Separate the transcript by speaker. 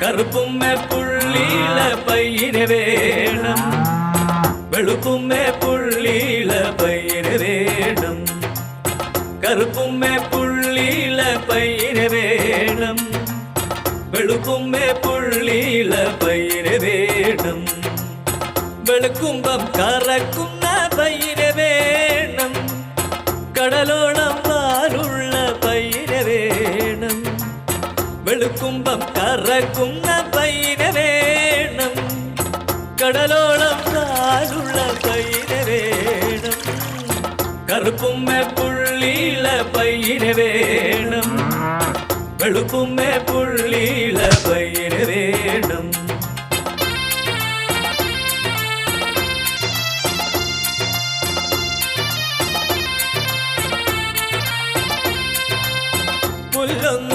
Speaker 1: കറുപ്പുമ്മേ പുള്ളിയില പയ്യന് വേണം, വെളുപ്പുമ്മേ പുള്ളിയില പയ്യന് വേണം. കറുപ്പുമ്മേ പുള്ളിയില പയ്യന് വേണം, വെളുപ്പുമ്മേ പുള്ളിയില പയ്യന് വേണം. വെളുക്കുമ്പം കറക്കുന്ന പയ്യന് വേണം, കടലോളം വാലുള്ള പയ്യന് വേണം. വെളുക്കുമ്പം കറക്കുന്ന പയ്യന് വേണം, കടലോളം വാലുള്ള പയ്യന് വേണം. കറുപ്പുമ്മേ പുള്ളിയില പയ്യന് വേണം, വെളുപ്പുമ്മേ പുള്ളിയില പയ്യന് വേണം. പുല്ലൊന്നും